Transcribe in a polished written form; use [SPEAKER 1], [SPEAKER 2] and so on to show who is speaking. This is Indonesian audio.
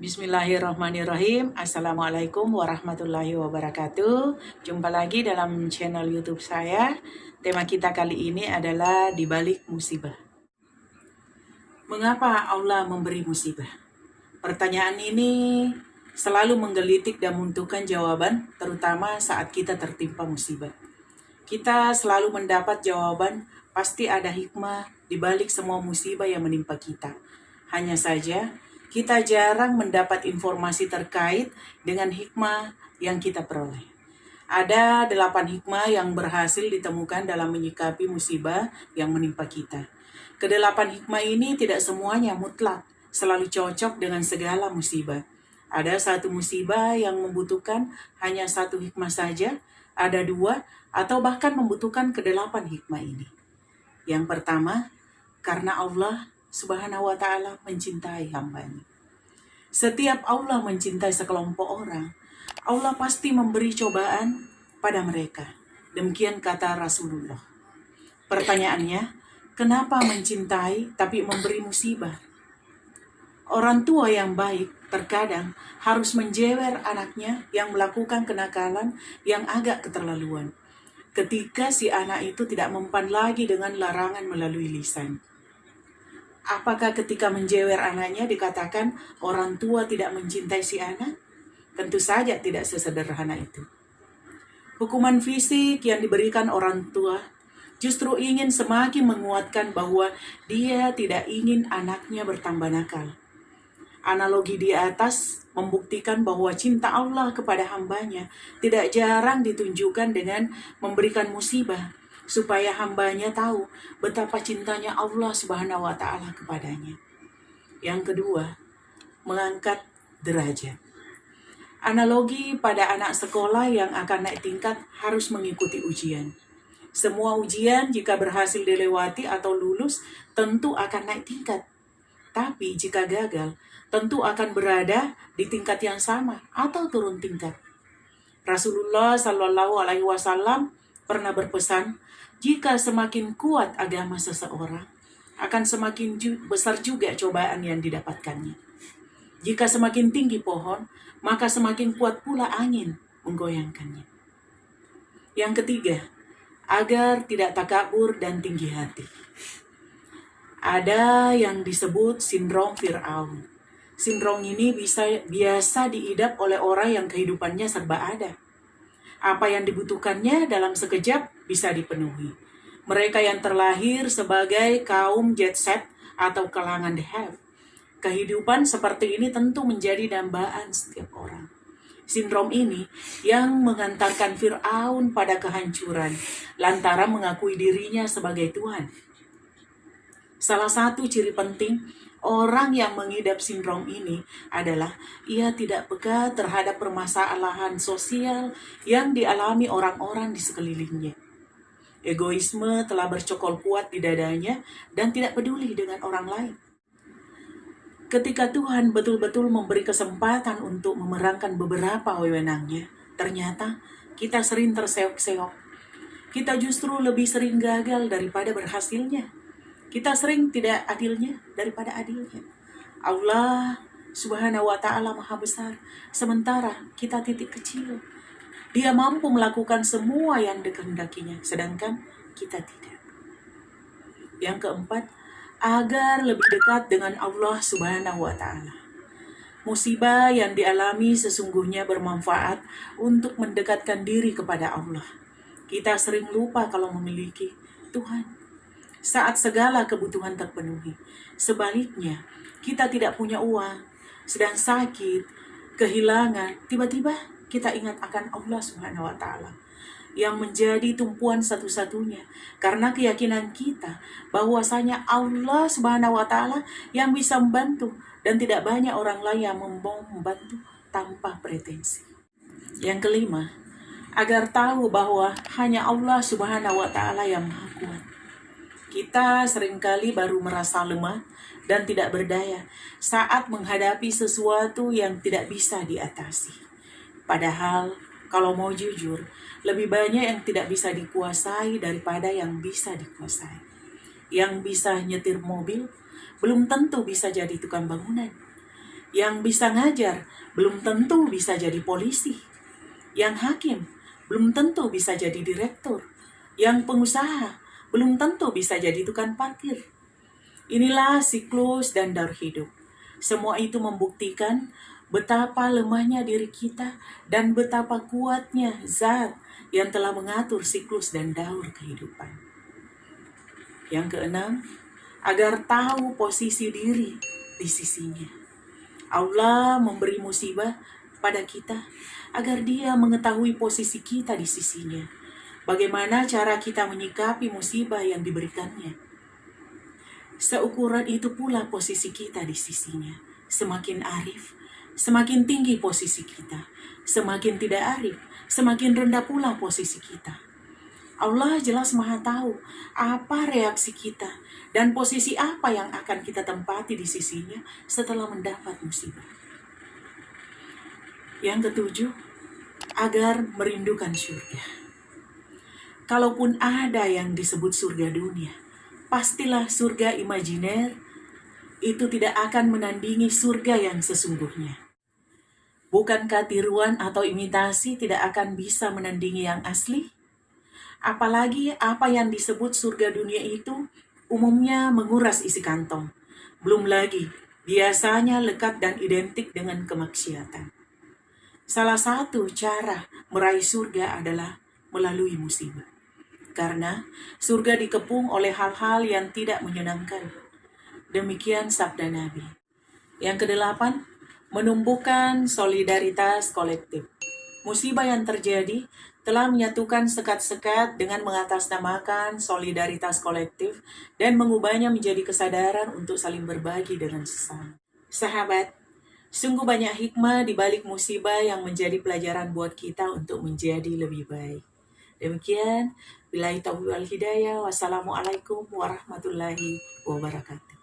[SPEAKER 1] Bismillahirrahmanirrahim. Assalamualaikum warahmatullahi wabarakatuh. Jumpa lagi dalam channel YouTube saya. Tema kita kali ini adalah di balik musibah. Mengapa Allah memberi musibah? Pertanyaan ini selalu menggelitik dan membutuhkan jawaban, terutama saat kita tertimpa musibah. Kita selalu mendapat jawaban, pasti ada hikmah di balik semua musibah yang menimpa kita. Hanya saja, kita jarang mendapat informasi terkait dengan hikmah yang kita peroleh. Ada 8 hikmah yang berhasil ditemukan dalam menyikapi musibah yang menimpa kita. Kedelapan hikmah ini tidak semuanya mutlak, selalu cocok dengan segala musibah. Ada satu musibah yang membutuhkan hanya satu hikmah saja, ada 2, atau bahkan membutuhkan kedelapan hikmah ini. Yang pertama, karena Allah Subhanahu wa ta'ala mencintai hambanya. Setiap Allah mencintai sekelompok orang, Allah pasti memberi cobaan pada mereka. Demikian kata Rasulullah. Pertanyaannya, kenapa mencintai tapi memberi musibah? Orang tua yang baik terkadang harus menjewer anaknya yang melakukan kenakalan yang agak keterlaluan. Ketika si anak itu tidak mempan lagi dengan larangan melalui lisan. Apakah ketika menjewer anaknya dikatakan orang tua tidak mencintai si anak? Tentu saja tidak sesederhana itu. Hukuman fisik yang diberikan orang tua justru ingin semakin menguatkan bahwa dia tidak ingin anaknya bertambah nakal. Analogi di atas membuktikan bahwa cinta Allah kepada hambanya tidak jarang ditunjukkan dengan memberikan musibah, supaya hambanya tahu betapa cintanya Allah Subhanahu wa ta'ala kepadanya. Yang kedua, mengangkat derajat. Analogi pada anak sekolah yang akan naik tingkat harus mengikuti ujian. Semua ujian jika berhasil dilewati atau lulus tentu akan naik tingkat. Tapi jika gagal, tentu akan berada di tingkat yang sama atau turun tingkat. Rasulullah Shallallahu Alaihi Wasallam pernah berpesan, jika semakin kuat agama seseorang, akan semakin besar juga cobaan yang didapatkannya. Jika semakin tinggi pohon, maka semakin kuat pula angin menggoyangkannya. Yang ketiga, agar tidak takabur dan tinggi hati. Ada yang disebut sindrom Fir'aun. Sindrom ini biasa diidap oleh orang yang kehidupannya serba ada. Apa yang dibutuhkannya dalam sekejap bisa dipenuhi. Mereka yang terlahir sebagai kaum jet set atau kalangan the have. Kehidupan seperti ini tentu menjadi dambaan setiap orang. Sindrom ini yang mengantarkan Fir'aun pada kehancuran lantaran mengakui dirinya sebagai Tuhan. Salah satu ciri penting orang yang mengidap sindrom ini adalah ia tidak peka terhadap permasalahan sosial yang dialami orang-orang di sekelilingnya. Egoisme telah bercokol kuat di dadanya dan tidak peduli dengan orang lain. Ketika Tuhan betul-betul memberi kesempatan untuk memerankan beberapa wewenangnya, ternyata kita sering terseok-seok. Kita justru lebih sering gagal daripada berhasilnya. Kita sering tidak adilnya daripada adilnya. Allah Subhanahu wa ta'ala maha besar, sementara kita titik kecil. Dia mampu melakukan semua yang dikehendakinya, sedangkan kita tidak. Yang keempat, agar lebih dekat dengan Allah Subhanahu wa ta'ala. Musibah yang dialami sesungguhnya bermanfaat untuk mendekatkan diri kepada Allah. Kita sering lupa kalau memiliki Tuhan saat segala kebutuhan terpenuhi. Sebaliknya, kita tidak punya uang, sedang sakit, kehilangan, tiba-tiba kita ingat akan Allah Subhanahu wa ta'ala yang menjadi tumpuan satu-satunya, karena keyakinan kita bahwasanya Allah Subhanahu wa ta'ala yang bisa membantu dan tidak banyak orang lain yang membantu tanpa pretensi. Yang kelima, agar tahu bahwa hanya Allah Subhanahu wa ta'ala yang maha kuat. Kita seringkali baru merasa lemah dan tidak berdaya saat menghadapi sesuatu yang tidak bisa diatasi. Padahal, kalau mau jujur, lebih banyak yang tidak bisa dikuasai daripada yang bisa dikuasai. Yang bisa nyetir mobil, belum tentu bisa jadi tukang bangunan. Yang bisa ngajar belum tentu bisa jadi polisi. Yang hakim belum tentu bisa jadi direktur. Yang pengusaha belum tentu bisa jadi tukang parkir. Inilah siklus dan daur hidup. Semua itu membuktikan betapa lemahnya diri kita dan betapa kuatnya Zat yang telah mengatur siklus dan daur kehidupan. Yang keenam, agar tahu posisi diri di sisinya. Allah memberi musibah pada kita agar Dia mengetahui posisi kita di sisinya. Bagaimana cara kita menyikapi musibah yang diberikannya. Seukuran itu pula posisi kita di sisinya. Semakin arif, semakin tinggi posisi kita. Semakin tidak arif, semakin rendah pula posisi kita. Allah jelas Maha tahu apa reaksi kita dan posisi apa yang akan kita tempati di sisinya setelah mendapat musibah. Yang ketujuh, agar merindukan surga. Kalaupun ada yang disebut surga dunia, pastilah surga imajiner itu tidak akan menandingi surga yang sesungguhnya. Bukankah tiruan atau imitasi tidak akan bisa menandingi yang asli? Apalagi apa yang disebut surga dunia itu umumnya menguras isi kantong. Belum lagi, biasanya lekat dan identik dengan kemaksiatan. Salah satu cara meraih surga adalah melalui musibah. Karena surga dikepung oleh hal-hal yang tidak menyenangkan. Demikian sabda Nabi. Yang kedelapan, menumbuhkan solidaritas kolektif. Musibah yang terjadi telah menyatukan sekat-sekat dengan mengatasnamakan solidaritas kolektif dan mengubahnya menjadi kesadaran untuk saling berbagi dengan sesama. Sahabat, sungguh banyak hikmah di balik musibah yang menjadi pelajaran buat kita untuk menjadi lebih baik. Demikian, billahi taufiq wal hidayah. Wassalamualaikum warahmatullahi wabarakatuh.